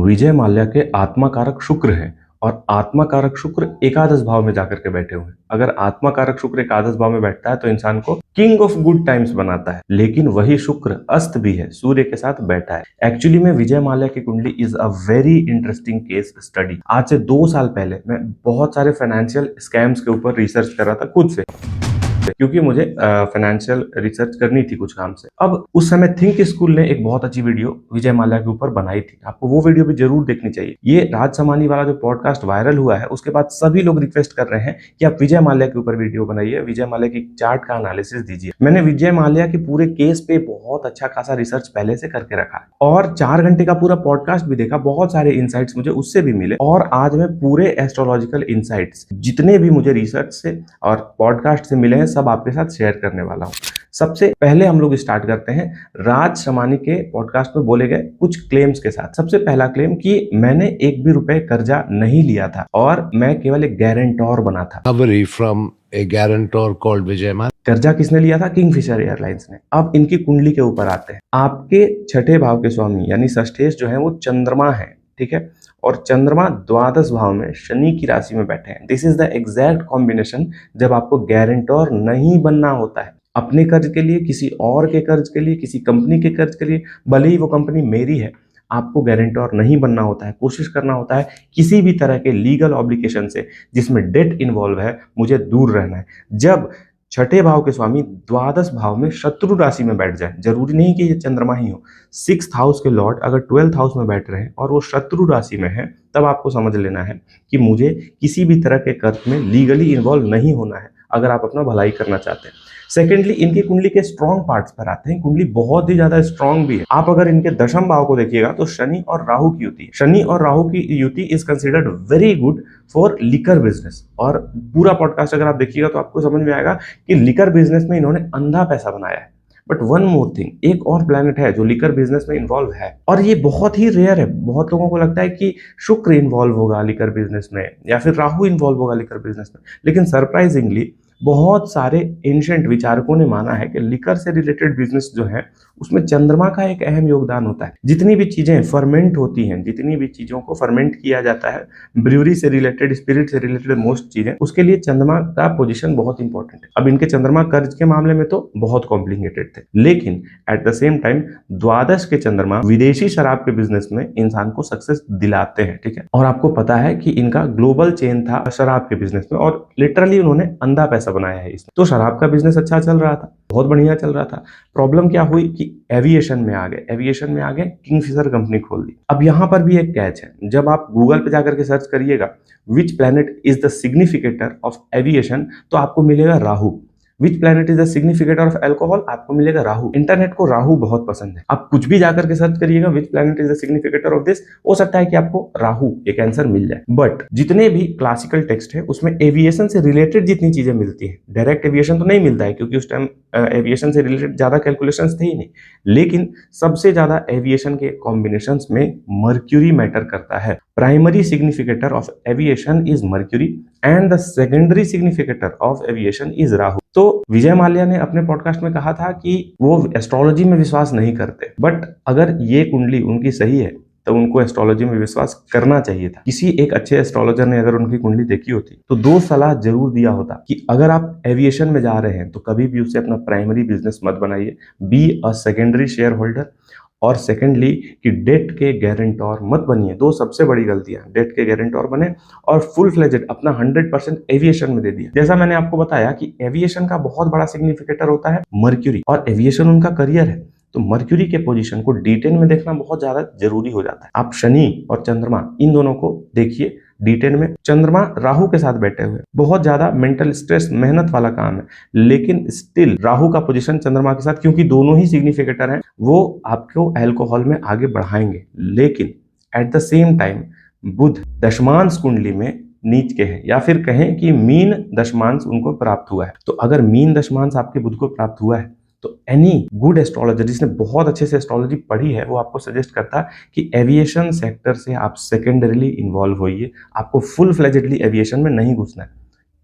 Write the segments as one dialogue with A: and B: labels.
A: विजय माल्या के आत्मा कारक शुक्र हैं और आत्मा कारक शुक्र एकादश भाव में जाकर के बैठे हुए हैं। अगर आत्मा कारक शुक्र एकादश भाव में बैठता है तो इंसान को किंग ऑफ गुड टाइम्स बनाता है, लेकिन वही शुक्र अस्त भी है, सूर्य के साथ बैठा है। एक्चुअली में विजय माल्या की कुंडली is a very interesting case study. आज से 2 साल पहले मैं बहुत सारे फाइनेंशियल स्कैम्स के ऊपर रिसर्च कर रहा था खुद से, क्योंकि मुझे फाइनेंशियल रिसर्च करनी थी कुछ काम से। अब उस समय थिंक स्कूल ने एक बहुत अच्छी वीडियो विजय माल्या के ऊपर बनाई थी, आपको वो वीडियो भी जरूर देखनी चाहिए। ये राज समानी वाला जो पॉडकास्ट वायरल हुआ है उसके बाद सभी लोग रिक्वेस्ट कर रहे हैं कि आप विजय माल्या के ऊपर वीडियो बनाइए, विजय माल्या की चार्ट का एनालिसिस दीजिए। मैंने विजय माल्या के पूरे केस पे बहुत अच्छा खासा रिसर्च पहले से करके रखा है और 4 घंटे का पूरा पॉडकास्ट भी देखा, बहुत सारे इंसाइट्स मुझे उससे भी मिले। और आज मैं पूरे एस्ट्रोलॉजिकल इंसाइट्स जितने भी मुझे रिसर्च से और पॉडकास्ट से मिले हैं सब आपके साथ शेयर करने वाला हूं। सबसे पहले हम लोग स्टार्ट करते हैं राज समानी के पॉडकास्ट में बोले गए कुछ क्लेम्स के साथ। सबसे पहला क्लेम कि मैंने एक भी रुपए कर्जा नहीं लिया था और मैं केवल एक गारंटर बना था।
B: From a guarantor called Vijay Maल्या.
A: कर्जा किसने लिया था? किंगफिशर एयरलाइंस ने। अब इनकी कुंडली के ऊपर आते हैं। आपके छठे भाव के स्वामी यानी षष्ठेश जो है वो चंद्रमा है, ठीक है, और चंद्रमा द्वादश भाव में शनि की राशि में बैठे हैं। This is the exact combination जब आपको गारंटर नहीं बनना होता है अपने कर्ज के लिए, किसी और के कर्ज के लिए, किसी कंपनी के कर्ज के लिए, भले ही वो कंपनी मेरी है, आपको गारंटर नहीं बनना होता है। कोशिश करना होता है किसी भी तरह के लीगल ऑब्लिगेशन से जिसमें डेट इन्वॉल्व है मुझे दूर रहना है। जब छठे भाव के स्वामी द्वादश भाव में शत्रु राशि में बैठ जाए, जरूरी नहीं कि ये चंद्रमा ही हो, 6th हाउस के लॉर्ड अगर 12th हाउस में बैठ रहे हैं और वो शत्रु राशि में है, तब आपको समझ लेना है कि मुझे किसी भी तरह के कर्ज में लीगली इन्वॉल्व नहीं होना है अगर आप अपना भलाई करना चाहते हैं। सेकेंडली, इनकी कुंडली के स्ट्रॉन्ग पार्ट्स पर आते हैं। कुंडली बहुत ही ज्यादा स्ट्रॉन्ग भी है। आप अगर इनके दशम भाव को देखिएगा तो शनि और राहु की युति, शनि और राहु की युति is considered very good for liquor business. और पूरा पॉडकास्ट अगर आप देखिएगा तो आपको समझ में आएगा कि लिकर बिजनेस में इन्होंने अंधा पैसा बनाया है। बट वन मोर थिंग, एक और प्लैनेट है जो लिकर बिजनेस में इन्वॉल्व है और ये बहुत ही रेयर है। बहुत लोगों को लगता है कि शुक्र इन्वॉल्व होगा लिकर बिजनेस में या फिर राहु इन्वॉल्व होगा लिकर बिजनेस में, लेकिन सरप्राइजिंगली बहुत सारे एंशिएंट विचारकों ने माना है कि लिकर से रिलेटेड बिजनेस जो है उसमें चंद्रमा का एक अहम योगदान होता है। जितनी भी चीजें फर्मेंट होती हैं, जितनी भी चीजों को फर्मेंट किया जाता है, ब्रूअरी से रिलेटेड, स्पिरिट से रिलेटेड मोस्ट चीजें, उसके लिए चंद्रमा का पोजीशन बहुत इंपॉर्टेंट है। अब इनके चंद्रमा कर्ज के मामले में तो बहुत कॉम्प्लिकेटेड थे, लेकिन एट द सेम टाइम द्वादश के चंद्रमा विदेशी शराब के बिजनेस में इंसान को सक्सेस दिलाते हैं, ठीक है। और आपको पता है कि इनका ग्लोबल चेन था शराब के बिजनेस में और लिटरली उन्होंने अंधा पैसा बनाया है इसमें। तो शराब का बिजनेस अच्छा चल रहा था, बहुत बढ़िया चल रहा था। प्रॉब्लम क्या हुई कि एविएशन में आ गए, एविएशन में आ गए, किंगफिशर कंपनी खोल दी। अब यहां पर भी एक कैच है, जब आप गूगल पे जाकर के सर्च करिएगा which planet is the significator of aviation, तो आपको मिलेगा Rahu. Which planet is the significator of alcohol, आपको मिलेगा राहु। इंटरनेट को राहु बहुत पसंद है, आप कुछ भी जाकर के सर्च करिएगा which planet is the significator of this, हो सकता है कि आपको राहु एक आंसर मिल जाए। बट जितने भी क्लासिकल टेक्स्ट है उसमें एविएशन से रिलेटेड जितनी चीजें मिलती है, डायरेक्ट एविएशन तो नहीं मिलता है क्योंकि उस टाइम एविएशन से रिलेटेड ज्यादा कैलकुलेशंस थे ही नहीं, लेकिन सबसे ज्यादा एविएशन के कॉम्बिनेशंस में मर्क्यूरी मैटर करता है। Primary significator of aviation is mercury and the secondary significator of aviation is Rahu. तो विजय माल्या ने अपने पॉडकास्ट में कहा था कि वो एस्ट्रोलॉजी में विश्वास नहीं करते, बट अगर ये कुंडली उनकी सही है तो उनको एस्ट्रोलॉजी में विश्वास करना चाहिए था। किसी एक अच्छे एस्ट्रोलॉजर ने अगर उनकी कुंडली देखी होती तो 2 सलाह जरूर दिया होता कि अगर आप एविएशन में जा रहे हैं तो कभी भी उसे अपना प्राइमरी बिजनेस मत बनाइए, be a secondary share holder, और सेकेंडली कि डेट के गारंटर मत बनिए। 2 सबसे बड़ी गलतियां, डेट के गारंटर बने और फुल फ्लेजेड अपना 100% एविएशन में दे दिया। जैसा मैंने आपको बताया कि एविएशन का बहुत बड़ा सिग्निफिकेटर होता है मर्क्यूरी और एविएशन उनका करियर है, तो मर्क्यूरी के पोजीशन को D10 में देखना बहुत ज्यादा जरूरी हो जाता है। आप शनि और चंद्रमा इन दोनों को देखिए D10 में। चंद्रमा राहु के साथ बैठे हुए, बहुत ज्यादा मेंटल स्ट्रेस, मेहनत वाला काम है, लेकिन स्टिल राहु का पोजीशन चंद्रमा के साथ, क्योंकि दोनों ही सिग्निफिकेटर हैं, वो आपको अल्कोहल में आगे बढ़ाएंगे। लेकिन एट द सेम टाइम बुध दशमांश कुंडली में नीच के हैं, या फिर कहें कि मीन दशमांश उनको प्राप्त हुआ है। तो अगर मीन दशमांश आपके बुध को प्राप्त हुआ है तो एनी गुड एस्ट्रोलॉजर जिसने बहुत अच्छे से एस्ट्रोलॉजी पढ़ी है वो आपको सजेस्ट करता है कि एविएशन सेक्टर से आप सेकेंडरीली इन्वॉल्व होइए, आपको फुल फ्लेजेडली एविएशन में नहीं घुसना है।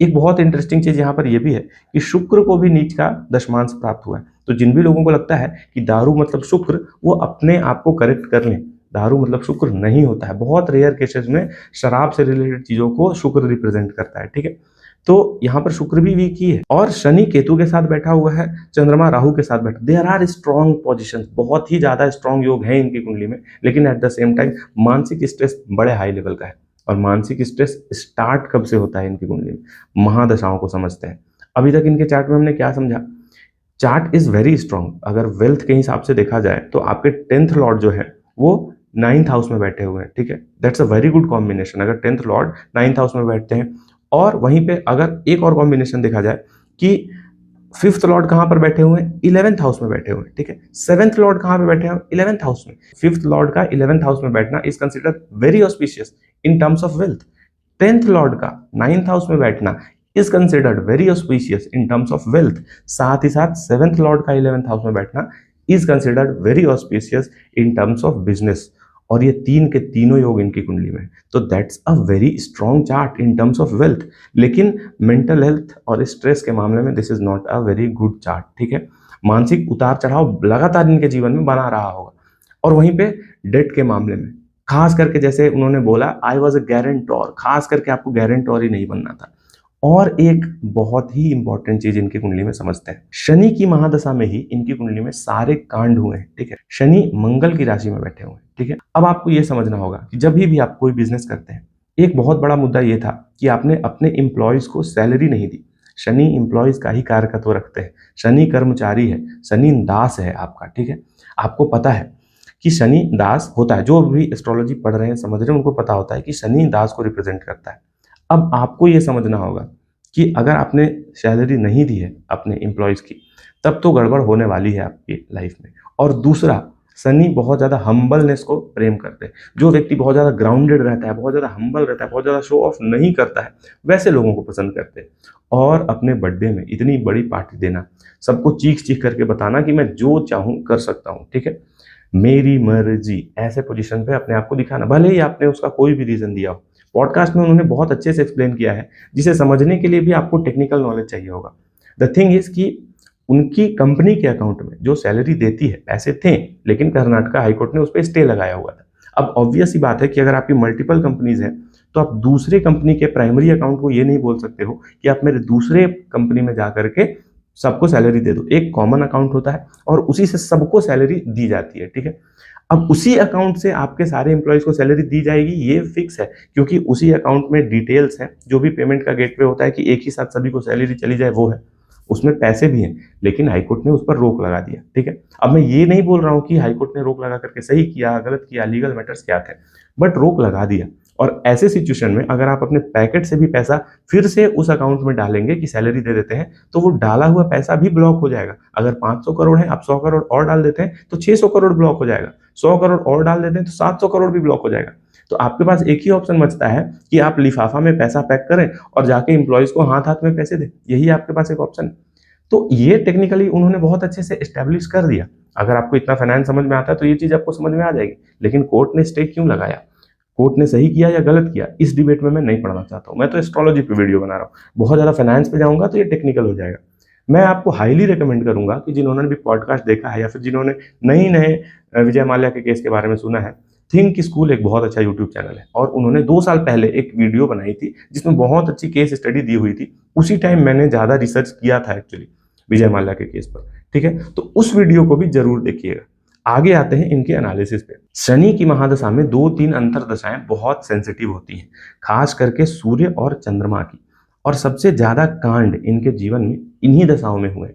A: एक बहुत इंटरेस्टिंग चीज यहाँ पर यह भी है कि शुक्र को भी नीच का दशमांश प्राप्त हुआ है। तो जिन भी लोगों को लगता है कि दारू मतलब शुक्र, वो अपने आप को करेक्ट कर लें। दारू मतलब शुक्र नहीं होता है, बहुत रेयर केसेस में शराब से रिलेटेड चीजों को शुक्र रिप्रेजेंट करता है, ठीक है। तो यहाँ पर शुक्र भी वीक ही है और शनि केतु के साथ बैठा हुआ है, चंद्रमा राहु के साथ बैठा। देयर आर स्ट्रॉन्ग पोजिशन, बहुत ही ज्यादा स्ट्रॉन्ग योग है इनकी कुंडली में, लेकिन एट द सेम टाइम मानसिक स्ट्रेस बड़े हाई लेवल का है। और मानसिक स्ट्रेस स्टार्ट कब से होता है इनकी कुंडली में? महादशाओं को समझते हैं। अभी तक इनके चार्ट में हमने क्या समझा? Chart is very strong. अगर वेल्थ के हिसाब से देखा जाए तो आपके 10th लॉर्ड जो है वो 9th हाउस में बैठे हुए हैं, ठीक है। That's a very good combination, अगर 10th लॉर्ड 9th हाउस में बैठते हैं। और वहीं पे अगर एक और कॉम्बिनेशन देखा जाए कि 5th लॉर्ड कहां पर बैठे हुए हैं? 11th हाउस में बैठे हुए हैं, ठीक है। 7th लॉर्ड कहां पे बैठे हैं? 11th हाउस में। 5th लॉर्ड का 11th हाउस में बैठना is considered very auspicious in terms of wealth. 10th Lord का 9th हाउस में बैठना is considered very auspicious in terms of wealth. साथ ही साथ 7th लॉर्ड का 11th हाउस में बैठना is considered very auspicious in terms of business. और ये तीन के तीनों योग इनकी कुंडली में है, तो that's a very strong chart in terms of wealth. लेकिन मेंटल हेल्थ और स्ट्रेस के मामले में this is not a very good chart, ठीक है। मानसिक उतार चढ़ाव लगातार इनके जीवन में बना रहा होगा। और वहीं पे डेट के मामले में खास करके, जैसे उन्होंने बोला आई वॉज अ गारंटोर, खास करके आपको गारंटोर ही नहीं बनना था। और एक बहुत ही इंपॉर्टेंट चीज इनकी कुंडली में समझते हैं, शनि की महादशा में ही इनकी कुंडली में सारे कांड हुए हैं, ठीक है। शनि मंगल की राशि में बैठे हुए हैं, ठीक है। अब आपको यह समझना होगा कि जब भी आप कोई बिजनेस करते हैं, एक बहुत बड़ा मुद्दा यह था कि आपने अपने एम्प्लॉयज को सैलरी नहीं दी। शनि एम्प्लॉयज का ही कारकत्व रखते हैं, शनि कर्मचारी है, शनि दास है आपका, ठीक है। आपको पता है कि शनि दास होता है, जो भी एस्ट्रोलॉजी पढ़ रहे हैं समझ रहे हैं उनको पता होता है कि शनि दास को रिप्रेजेंट करता है। अब आपको यह समझना होगा कि अगर आपने सैलरी नहीं दी है अपने एम्प्लॉयज की, तब तो गड़बड़ होने वाली है आपकी लाइफ में। और दूसरा, शनि बहुत ज्यादा हम्बलनेस को प्रेम करते हैं। जो व्यक्ति बहुत ज्यादा ग्राउंडेड रहता है, बहुत ज्यादा हम्बल रहता है, बहुत ज्यादा शो ऑफ नहीं करता है, वैसे लोगों को पसंद करते हैं। और अपने बर्थडे में इतनी बड़ी पार्टी देना, सबको चीख चीख करके बताना कि मैं जो चाहूं कर सकता हूं, ठीक है, मेरी मर्जी, ऐसे पोजीशन पे अपने आप को दिखाना, भले ही आपने उसका कोई भी रीजन दिया हो। पॉडकास्ट में उन्होंने बहुत अच्छे से एक्सप्लेन किया है, जिसे समझने के लिए भी आपको टेक्निकल नॉलेज चाहिए होगा। द थिंग इज कि उनकी कंपनी के अकाउंट में जो सैलरी देती है पैसे थे, लेकिन कर्नाटका हाईकोर्ट ने उस पर स्टे लगाया हुआ था। अब ऑब्वियस सी बात है कि अगर आपकी मल्टीपल कंपनीज हैं, तो आप दूसरे कंपनी के प्राइमरी अकाउंट को ये नहीं बोल सकते हो कि आप मेरे दूसरे कंपनी में जा करके सबको सैलरी दे दो। एक कॉमन अकाउंट होता है और उसी से सबको सैलरी दी जाती है, ठीक है। अब उसी अकाउंट से आपके सारे एम्प्लॉयज को सैलरी दी जाएगी, ये फिक्स है, क्योंकि उसी अकाउंट में डिटेल्स हैं। जो भी पेमेंट का गेटवे होता है कि एक ही साथ सभी को सैलरी चली जाए, वो है, उसमें पैसे भी हैं। लेकिन हाईकोर्ट ने उस पर रोक लगा दिया, ठीक है। अब मैं ये नहीं बोल रहा हूं कि हाईकोर्ट ने रोक लगा करके सही किया, गलत किया, लीगल मैटर्स क्या थे, बट रोक लगा दिया। और ऐसे सिचुएशन में अगर आप अपने पैकेट से भी पैसा फिर से उस अकाउंट में डालेंगे कि सैलरी दे देते हैं, तो वो डाला हुआ पैसा भी ब्लॉक हो जाएगा। अगर 500 करोड़ है, आप 100 करोड़ और डाल देते हैं तो 600 करोड़ ब्लॉक हो जाएगा। 100 करोड़ और डाल देते हैं तो 700 करोड़ भी ब्लॉक हो जाएगा। तो आपके पास एक ही ऑप्शन बचता है कि आप लिफाफा में पैसा पैक करें और जाके एम्प्लॉयज को हाथ हाथ में पैसे दें, यही आपके पास एक ऑप्शन है। तो ये टेक्निकली उन्होंने बहुत अच्छे से एस्टेब्लिश कर दिया। अगर आपको इतना फाइनेंस समझ में आता है तो ये चीज आपको समझ में आ जाएगी। लेकिन कोर्ट ने स्टे क्यों लगाया, कोर्ट ने सही किया या गलत किया, इस डिबेट में मैं नहीं पढ़ना चाहता हूं। मैं तो एस्ट्रोलॉजी पे वीडियो बना रहा हूं। बहुत ज्यादा फाइनेंस पे जाऊंगा तो ये टेक्निकल हो जाएगा। मैं आपको हाईली रिकमेंड करूंगा कि जिन्होंने भी पॉडकास्ट देखा है या फिर जिन्होंने नए विजय माल्या के केस के बारे में सुना है, थिंक स्कूल एक बहुत अच्छा यूट्यूब चैनल है और उन्होंने 2 साल पहले एक वीडियो बनाई थी जिसमें बहुत अच्छी केस स्टडी दी हुई थी। उसी टाइम मैंने ज्यादा रिसर्च किया था एक्चुअली विजय माल्या के केस पर, ठीक है। तो उस वीडियो को भी जरूर देखिएगा। आगे आते हैं इनके एनालिसिस पे। शनि की महादशा में 2-3 अंतरदशाएं बहुत सेंसिटिव होती हैं, खास करके सूर्य और चंद्रमा की। और सबसे ज्यादा कांड इनके जीवन में इन्हीं दशाओं में हुए।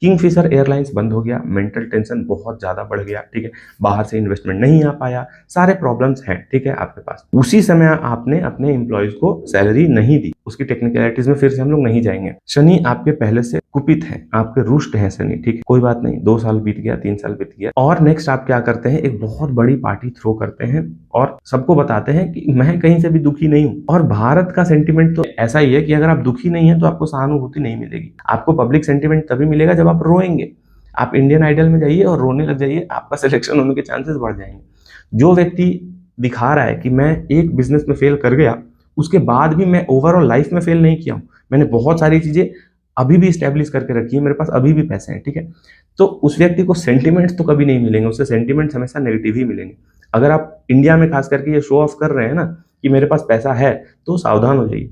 A: किंगफिशर एयरलाइंस बंद हो गया, मेंटल टेंशन बहुत ज्यादा बढ़ गया, ठीक है। बाहर से इन्वेस्टमेंट नहीं आ पाया, सारे प्रॉब्लम्स हैं, ठीक है आपके पास। उसी समय आपने अपने एम्प्लॉयज को सैलरी नहीं दी। उसकी टेक्निकलिटीज में फिर से हम लोग नहीं जाएंगे। शनि आपके पहले से कुपित है, आपके रुष्ट है शनि, ठीक है। कोई बात नहीं, 2 साल बीत गया, 3 साल बीत गया, और नेक्स्ट आप क्या करते हैं, एक बहुत बड़ी पार्टी थ्रो करते हैं और सबको बताते हैं कि मैं कहीं से भी दुखी नहीं हूं। और भारत का सेंटिमेंट तो ऐसा ही है कि अगर आप दुखी नहीं है तो आपको सहानुभूति नहीं मिलेगी। आपको पब्लिक सेंटिमेंट तभी मिलेगा जब आप रोएंगे। आप इंडियन आइडल में जाइए और रोने लग जाइए, आपका सिलेक्शन होने के चांसेस बढ़ जाएंगे। जो व्यक्ति दिखा रहा है कि मैं एक बिजनेस में फेल कर गया, उसके बाद भी मैं ओवरऑल लाइफ में फेल नहीं किया हूं, मैंने बहुत सारी चीजें अभी भी स्टैब्लिश करके रखी है, मेरे पास अभी भी पैसे हैं, ठीक है। तो उस व्यक्ति को सेंटिमेंट्स तो कभी नहीं मिलेंगे, उससे सेंटिमेंट्स हमेशा नेगेटिव ही मिलेंगे। अगर आप इंडिया में खास करके ये शो ऑफ कर रहे हैं ना कि मेरे पास पैसा है, तो सावधान हो जाइए।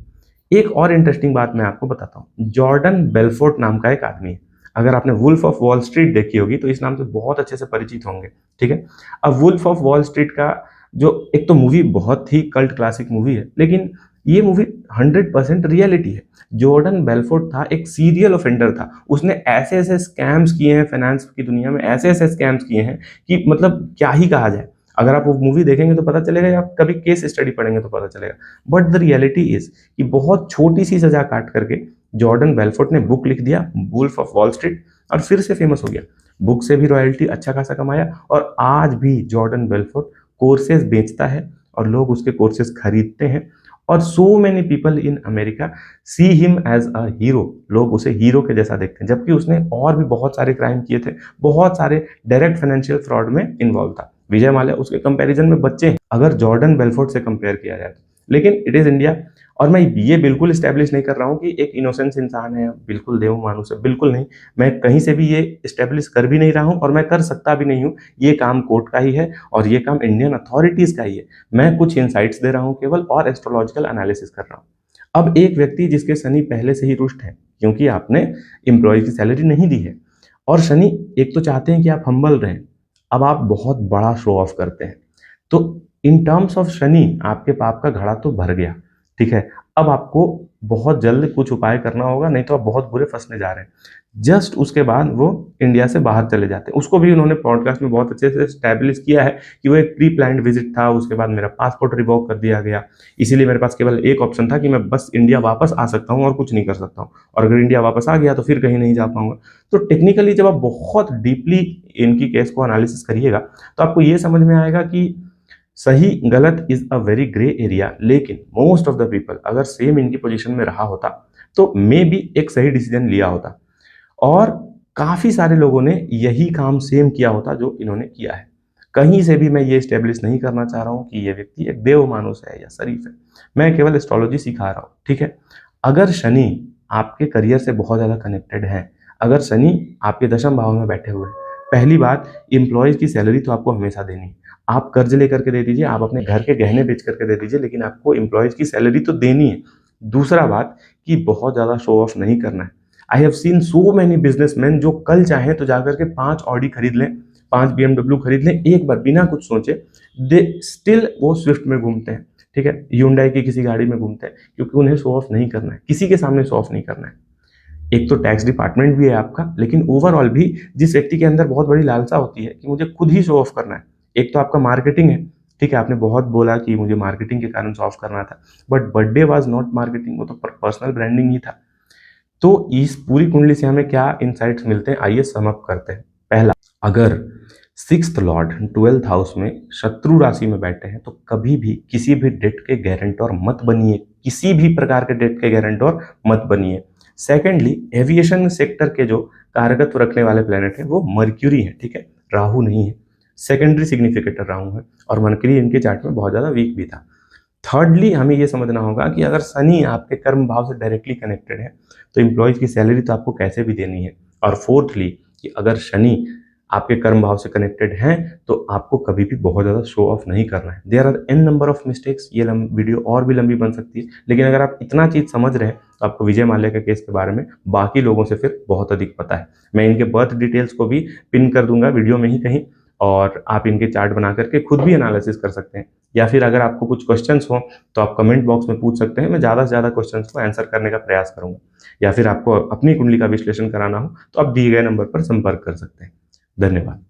A: एक और इंटरेस्टिंग बात मैं आपको बताता हूँ। जॉर्डन बेलफोर्ट नाम का एक आदमी है। अगर आपने वुल्फ ऑफ वॉल स्ट्रीट देखी होगी तो इस नाम से बहुत अच्छे से परिचित होंगे, ठीक है। अब वुल्फ ऑफ वॉल स्ट्रीट का जो एक तो मूवी बहुत ही कल्ट क्लासिक मूवी है, लेकिन ये मूवी 100% रियलिटी है। जॉर्डन बेलफोर्ट था, एक सीरियल ऑफेंडर था। उसने ऐसे ऐसे स्कैम्स किए हैं फाइनेंस की दुनिया में, ऐसे ऐसे स्कैम्स किए हैं कि मतलब क्या ही कहा जाए। अगर आप वो मूवी देखेंगे तो पता चलेगा, या आप कभी केस स्टडी पढ़ेंगे तो पता चलेगा। बट द रियलिटी इज कि बहुत छोटी सी सजा काट करके जॉर्डन बेलफोर्ट ने बुक लिख दिया, वुल्फ ऑफ वॉल स्ट्रीट, और फिर से फेमस हो गया। बुक से भी रॉयल्टी अच्छा खासा कमाया, और आज भी जॉर्डन बेलफोर्ट कोर्सेज बेचता है और लोग उसके कोर्सेज खरीदते हैं। और so many people in America see him as a hero. लोग उसे हीरो के जैसा देखते हैं, जबकि उसने और भी बहुत सारे क्राइम किए थे, बहुत सारे डायरेक्ट फाइनेंशियल फ्रॉड में इन्वॉल्व था। विजय माल्या उसके कंपैरिजन में बच्चे हैं, अगर जॉर्डन बेलफोर्ट से कंपेयर किया जाए तो। लेकिन इट इज इंडिया। और मैं ये बिल्कुल स्टैब्लिश नहीं कर रहा हूँ कि एक इनोसेंस इंसान है, बिल्कुल देव मानुस है, बिल्कुल नहीं। मैं कहीं से भी ये स्टैब्लिश कर भी नहीं रहा हूँ, और मैं कर सकता भी नहीं हूँ। ये काम कोर्ट का ही है, और ये काम इंडियन अथॉरिटीज का ही है। मैं कुछ इनसाइट्स दे रहा हूँ केवल, और एस्ट्रोलॉजिकल एनालिसिस कर रहा हूँ। अब एक व्यक्ति जिसके शनि पहले से ही रुष्ट है, क्योंकि आपने एम्प्लॉय की सैलरी नहीं दी है, और शनि एक तो चाहते हैं कि आप हम्बल रहें, अब आप बहुत बड़ा शो ऑफ करते हैं, तो इन टर्म्स ऑफ शनि आपके पाप का घड़ा तो भर गया, ठीक है। अब आपको बहुत जल्द कुछ उपाय करना होगा, नहीं तो आप बहुत बुरे फंसने जा रहे हैं। जस्ट उसके बाद वो इंडिया से बाहर चले जाते हैं। उसको भी उन्होंने पॉडकास्ट में बहुत अच्छे से स्टैब्लिश किया है कि वो एक प्री प्लान्ड विजिट था, उसके बाद मेरा पासपोर्ट रिवोक कर दिया गया, इसीलिए मेरे पास केवल एक ऑप्शन था कि मैं बस इंडिया वापस आ सकता हूँ और कुछ नहीं कर सकता हूँ, और अगर इंडिया वापस आ गया तो फिर कहीं नहीं जा पाऊंगा। तो टेक्निकली जब आप बहुत डीपली इनकी केस को एनालिसिस करिएगा तो आपको ये समझ में आएगा कि सही गलत is a very grey area. लेकिन मोस्ट ऑफ द पीपल अगर सेम इनकी पोजीशन में रहा होता तो मे बी एक सही डिसीजन लिया होता, और काफी सारे लोगों ने यही काम सेम किया होता जो इन्होंने किया है। कहीं से भी मैं ये स्टेब्लिश नहीं करना चाह रहा हूं कि ये व्यक्ति एक देव मानुस है या शरीफ है। मैं केवल एस्ट्रोलॉजी सिखा रहा हूं, ठीक है। अगर शनि आपके करियर से बहुत ज्यादा कनेक्टेड है, अगर शनि आपके दशम भाव में बैठे हुए हैं, पहली बात, एम्प्लॉयज की सैलरी तो आपको हमेशा देनी है। आप कर्ज लेकर के दे दीजिए, आप अपने घर के गहने बेच करके दे दीजिए, लेकिन आपको एम्प्लॉयज की सैलरी तो देनी है। दूसरा बात कि बहुत ज्यादा शो ऑफ नहीं करना है। I have seen so many businessman जो कल चाहें तो जाकर के 5 ऑडी खरीद लें, 5 BMW खरीद लें एक बार बिना कुछ सोचे, दे स्टिल वो स्विफ्ट में घूमते हैं, ठीक है, ह्यूंडई की किसी गाड़ी में घूमते हैं, क्योंकि उन्हें शो ऑफ नहीं करना है, किसी के सामने शो ऑफ नहीं करना है। एक तो टैक्स डिपार्टमेंट भी है आपका, लेकिन ओवरऑल भी जिस व्यक्ति के अंदर बहुत बड़ी लालसा होती है कि मुझे खुद ही शो ऑफ करना है, एक तो आपका मार्केटिंग है, ठीक है, आपने बहुत बोला कि मुझे मार्केटिंग के कारण शो ऑफ करना था, but birthday was not marketing, वो तो पर्सनल ब्रांडिंग ही था। तो इस पूरी कुंडली से हमें क्या इंसाइट्स मिलते हैं, आइए सम अप करते हैं। पहला, अगर 6th लॉर्ड 12th हाउस में शत्रु राशि में बैठे हैं तो कभी भी किसी भी डेट के गारंटर मत बनिए, किसी भी प्रकार के डेट के गारंटर मत बनिए। सेकेंडली, एविएशन सेक्टर के जो कारकत्व रखने वाले प्लेनेट है वो मर्क्यूरी है, ठीक है, राहु नहीं है। सेकेंडरी सिग्निफिकेटर राहु है, और मर्क्यूरी इनके चार्ट में बहुत ज्यादा वीक भी था। थर्डली, हमें ये समझना होगा कि अगर शनि आपके कर्म भाव से डायरेक्टली कनेक्टेड है तो एम्प्लॉयज की सैलरी तो आपको कैसे भी देनी है। और फोर्थली, कि अगर शनि आपके कर्म भाव से कनेक्टेड हैं तो आपको कभी भी बहुत ज़्यादा शो ऑफ नहीं करना है। There are an number of mistakes. ये वीडियो और भी लंबी बन सकती है, लेकिन अगर आप इतना चीज़ समझ रहे हैं तो आपको विजय माल्या के केस के बारे में बाकी लोगों से फिर बहुत अधिक पता है। मैं इनके बर्थ डिटेल्स को भी पिन कर दूंगा वीडियो में ही कहीं, और आप इनके चार्ट बना करके खुद भी एनालिसिस कर सकते हैं। या फिर अगर आपको कुछ क्वेश्चंस हो तो आप कमेंट बॉक्स में पूछ सकते हैं, मैं ज़्यादा से ज़्यादा क्वेश्चंस को आंसर करने का प्रयास करूंगा। या फिर आपको अपनी कुंडली का विश्लेषण कराना हो तो आप दिए गए नंबर पर संपर्क कर सकते हैं। धन्यवाद।